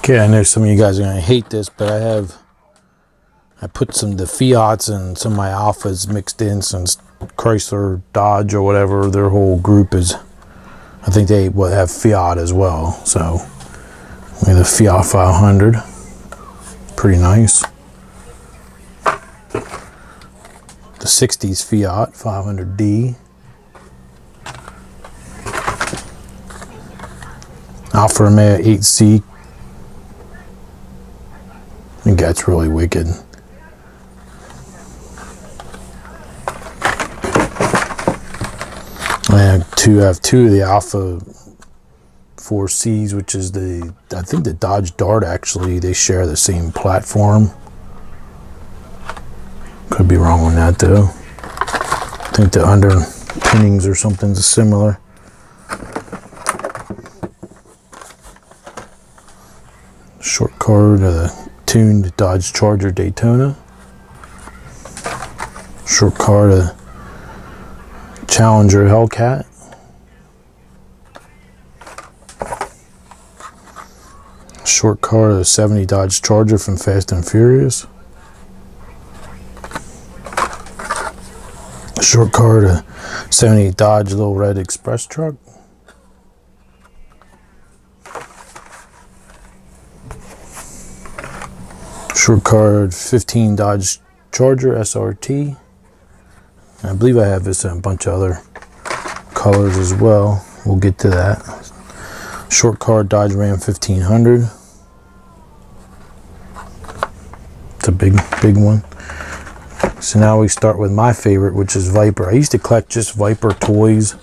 Okay, I know some of you guys are going to hate this, but I put some of the Fiats and some of my Alphas mixed in, since Chrysler, Dodge, or whatever, their whole group is, I think they will have Fiat as well. So we have the Fiat 500, pretty nice. The 60s Fiat 500D. Alfa Romeo 8C. I think that's really wicked. I have two of the Alpha 4Cs, which is I think the Dodge Dart, actually. They share the same platform. Could be wrong on that though. I think the underpinnings or something's similar. Short card of the tuned Dodge Charger Daytona. Short card of Challenger Hellcat. Short card of 70 Dodge Charger from Fast and Furious. Short card of 70 Dodge Little Red Express truck. Short card 15 Dodge Charger SRT. I believe I have this in a bunch of other colors as well. We'll get to that. Short card Dodge Ram 1500. It's a big one. So now we start with my favorite, which is Viper. I used to collect just Viper toys,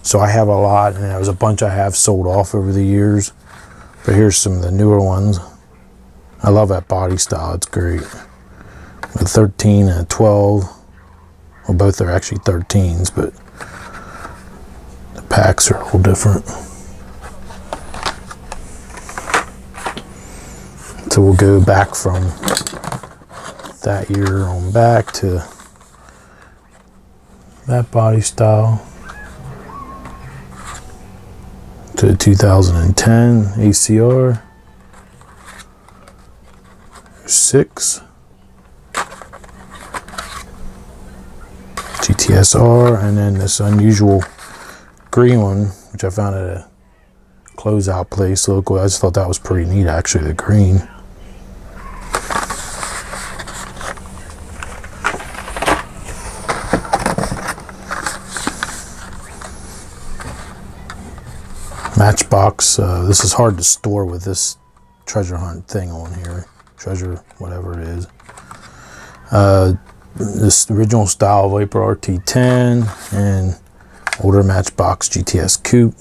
so I have a lot, and there was a bunch I have sold off over the years. But here's some of the newer ones. I love that body style, it's great. A 13 and a 12. Well, both are actually 13s, but the packs are a little different. So we'll go back from that year on back to that body style to the 2010 ACR 6 GTSR, and then this unusual green one, which I found at a closeout place local. I just thought that was pretty neat, actually, the green. Matchbox. This is hard to store with this treasure hunt thing on here. Treasure, whatever it is. This original style Viper RT10 and older Matchbox GTS Coupe.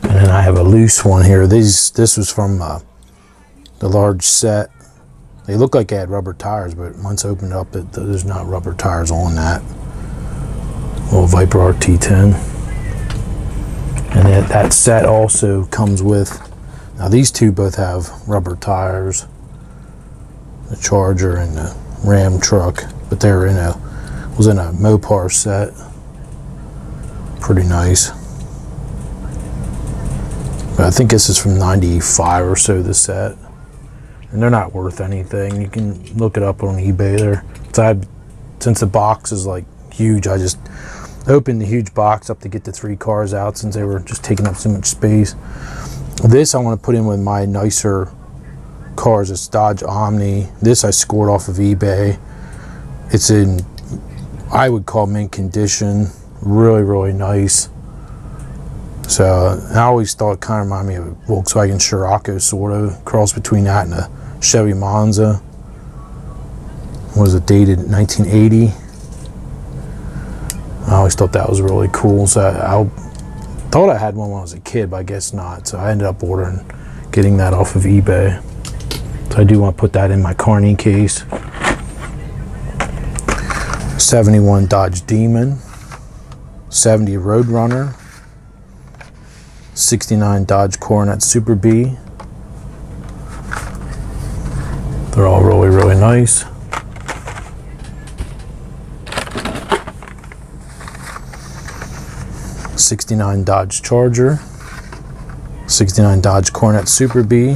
And then I have a loose one here. This was from the large set. They look like they had rubber tires, but once opened up, there's not rubber tires on that. Little Viper RT10. And that set also comes with, now these two both have rubber tires, the Charger and the Ram truck, but they're was in a Mopar set. Pretty nice. But I think this is from 95 or so, the set. And they're not worth anything. You can look it up on eBay there. So since the box is like huge, I just opened the huge box up to get the 3 cars out, since they were just taking up so much space. This I want to put in with my nicer cars. It's Dodge Omni. This I scored off of eBay. It's in, I would call, mint condition. Really nice. So I always thought it kind of reminded me of a Volkswagen Scirocco, sort of cross between that and a Chevy Monza. Was it dated 1980? I always thought that was really cool. So I thought I had one when I was a kid, but I guess not. So I ended up getting that off of eBay. So I do want to put that in my Carney case. 71 Dodge Demon, 70 Roadrunner, 69 Dodge Coronet Super B. They're all really nice. 69 Dodge Charger, '69 Dodge Coronet Super B,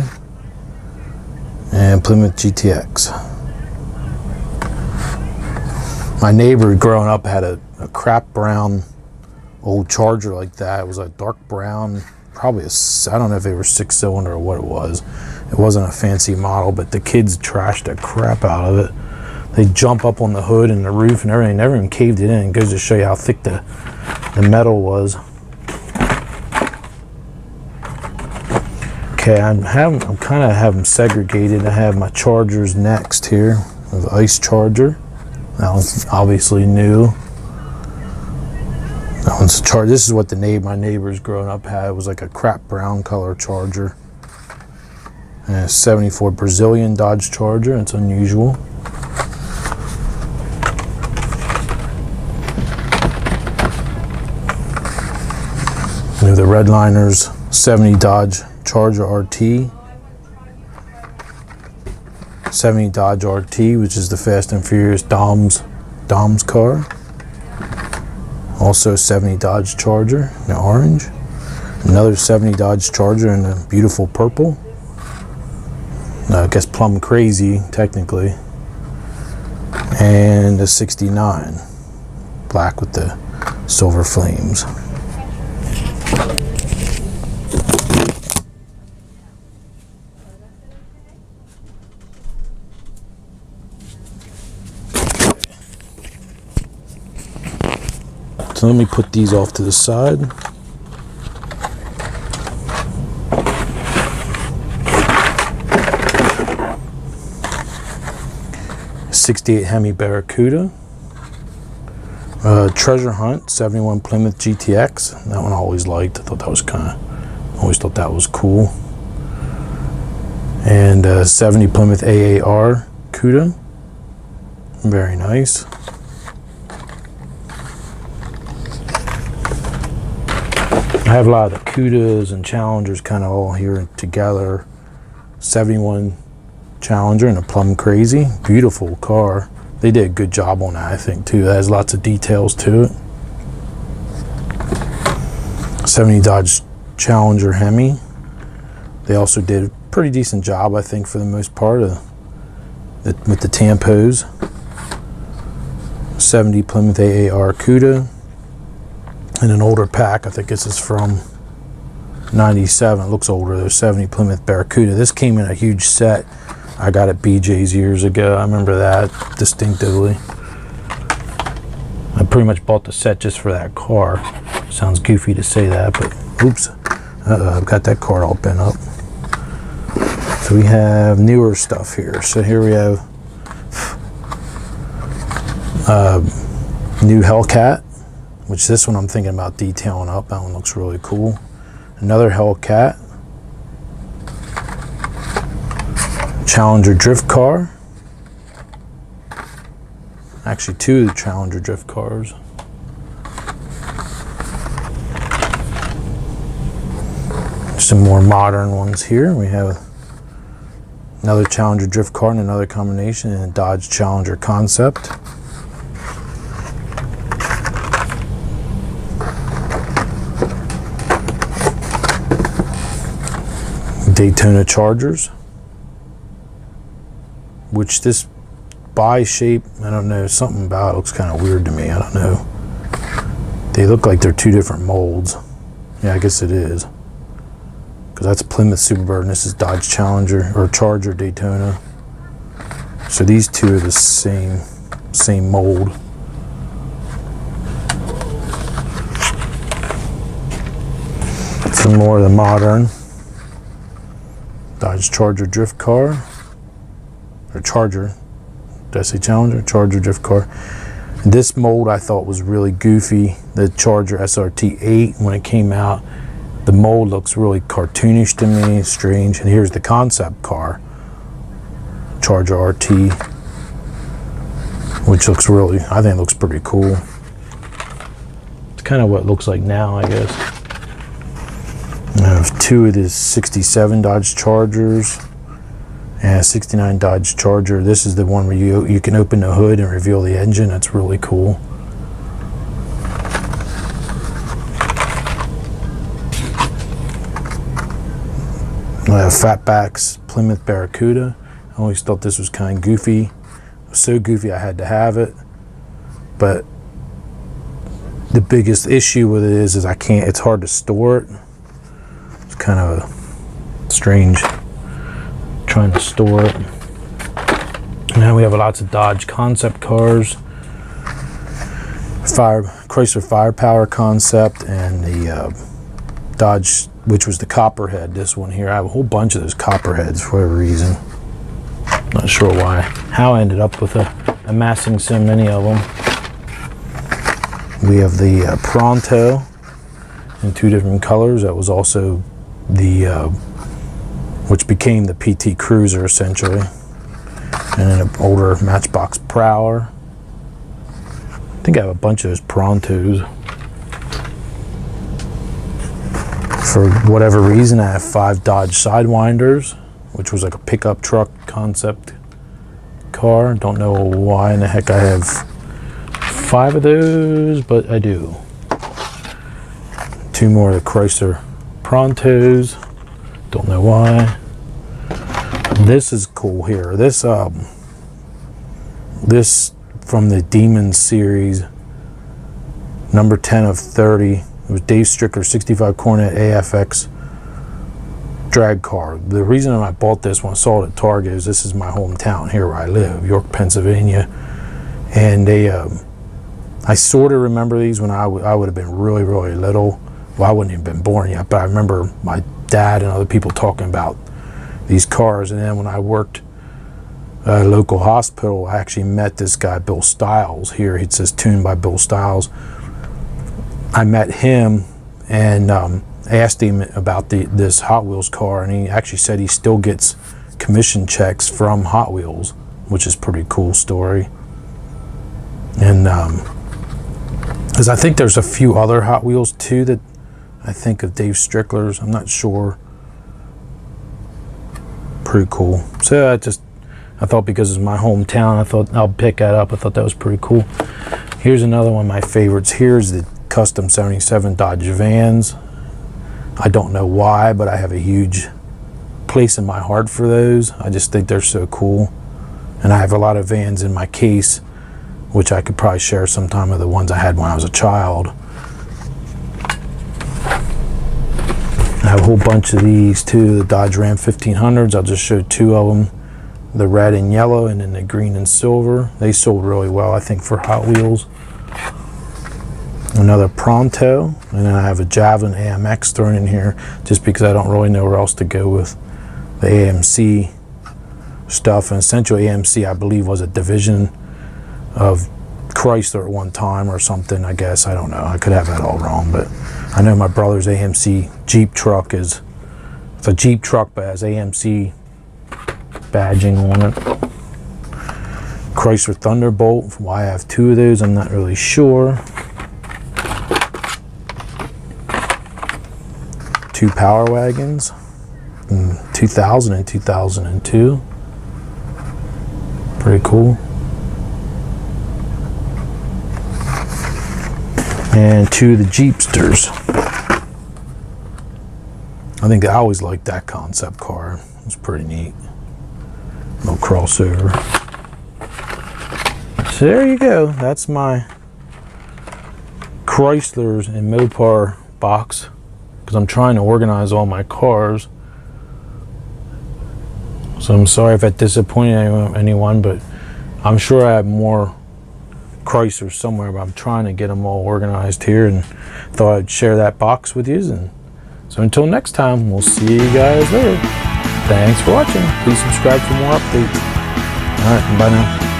and Plymouth GTX. My neighbor growing up had a crap brown old Charger like that. It was a dark brown, probably I don't know if they were 6-cylinder or what it was. It wasn't a fancy model, but the kids trashed the crap out of it. They jump up on the hood and the roof and everything. Never even caved it in. It goes to show you how thick the metal was. Okay, I'm kind of have them segregated. I have my Chargers next here. The Ice Charger. That one's obviously new. That one's a Charger. This is what my neighbors growing up had. It was like a crap brown color Charger. And a '74 Brazilian Dodge Charger. It's unusual. We have the Redliners '70 Dodge Charger RT. '70 Dodge RT, which is the Fast and Furious Dom's car. Also '70 Dodge Charger in orange. Another '70 Dodge Charger in a beautiful purple. I guess plum crazy, technically. And a '69 black with the silver flames. So let me put these off to the side. '68 Hemi Barracuda. Treasure Hunt '71 Plymouth GTX. That one I always liked. I thought that was always thought that was cool. And '70 Plymouth AAR Cuda. Very nice. I have a lot of the Cudas and Challengers kind of all here together. '71 Challenger and a Plum Crazy. Beautiful car. They did a good job on that, I think, too. It has lots of details to it. '70 Dodge Challenger Hemi. They also did a pretty decent job, I think, for the most part, with the tampos. '70 Plymouth AAR Cuda. And an older pack, I think this is from '97. It looks older. There's '70 Plymouth Barracuda. This came in a huge set. I got at BJ's years ago. I remember that distinctively. I pretty much bought the set just for that car. Sounds goofy to say that, but oops. I've got that car all bent up. So we have newer stuff here. So here we have new Hellcat, which this one I'm thinking about detailing up. That one looks really cool. Another Hellcat. Challenger drift car. Actually, two of the Challenger drift cars. Some more modern ones here. We have another Challenger drift car and another combination in a Dodge Challenger Concept. Daytona Chargers, which this by shape, I don't know, something about it looks kind of weird to me. I don't know. They look like they're two different molds. Yeah, I guess it is. Because that's Plymouth Superbird and this is Dodge Challenger or Charger Daytona. So these two are the same mold. Some more of the modern Dodge Charger drift car, or Charger, did I say Challenger? Charger drift car. This mold I thought was really goofy. The Charger SRT 8, when it came out, the mold looks really cartoonish to me, strange. And here's the concept car, Charger RT, which looks really, I think it looks pretty cool. It's kind of what it looks like now, I guess. I have two of the '67 Dodge Chargers and a '69 Dodge Charger. This is the one where you can open the hood and reveal the engine. That's really cool. I have Fatback's Plymouth Barracuda. I always thought this was kind of goofy. It was so goofy I had to have it. But the biggest issue with it is I can't, it's hard to store it. It's kind of strange trying to store it. Now we have lots of Dodge concept cars. Chrysler Firepower concept, and the Dodge, which was the Copperhead, this one here. I have a whole bunch of those Copperheads for whatever reason. Not sure why. How I ended up with amassing so many of them. We have the Pronto in 2 different colors. That was also the, which became the PT Cruiser essentially. And then an older Matchbox Prowler. I think I have a bunch of those Prontos. For whatever reason, I have 5 Dodge Sidewinders, which was like a pickup truck concept car. Don't know why in the heck I have 5 of those, but I do. 2 more of the Chrysler Prontos. Don't know why. This is cool here. This from the Demons series, number 10 of 30. It was Dave Strickler's 65 Cornet AFX drag car. The reason I bought this when I saw it at Target is this is my hometown here where I live, York, Pennsylvania. And they, I sort of remember these when I would have been really, really little. Well, I wouldn't even been born yet, but I remember my dad and other people talking about these cars. And then when I worked at a local hospital, I actually met this guy, Bill Stiles. Here it says tuned by Bill Stiles. I met him and asked him about this Hot Wheels car, and he actually said he still gets commission checks from Hot Wheels, which is a pretty cool story. And because I think there's a few other Hot Wheels too that I think of Dave Strickler's. I'm not sure. Pretty cool. So I thought because it's my hometown, I thought I'll pick that up. I thought that was pretty cool. Here's another one of my favorites. Here's the custom 77 Dodge Vans. I don't know why, but I have a huge place in my heart for those. I just think they're so cool. And I have a lot of Vans in my case, which I could probably share sometime of the ones I had when I was a child. I have a whole bunch of these too, the Dodge Ram 1500s. I'll just show 2 of them, the red and yellow, and then the green and silver. They sold really well, I think, for Hot Wheels. Another Pronto, and then I have a Javelin AMX thrown in here just because I don't really know where else to go with the AMC stuff. And essentially AMC, I believe, was a division of Chrysler at one time or something, I guess. I don't know. I could have that all wrong, but I know my brother's AMC Jeep truck it's a Jeep truck, but has AMC badging on it. Chrysler Thunderbolt. Why I have 2 of those, I'm not really sure. 2 Power Wagons, 2000 and 2002. Pretty cool. And 2 of the Jeepsters. I always liked that concept car. It was pretty neat. No crossover. So there you go. That's my Chryslers and Mopar box, because I'm trying to organize all my cars. So I'm sorry if that disappointed anyone, but I'm sure I have more Chrysler somewhere, but I'm trying to get them all organized here, and thought I'd share that box with you. And so until next time, we'll see you guys later. Thanks for watching. Please subscribe for more updates. All right, bye now.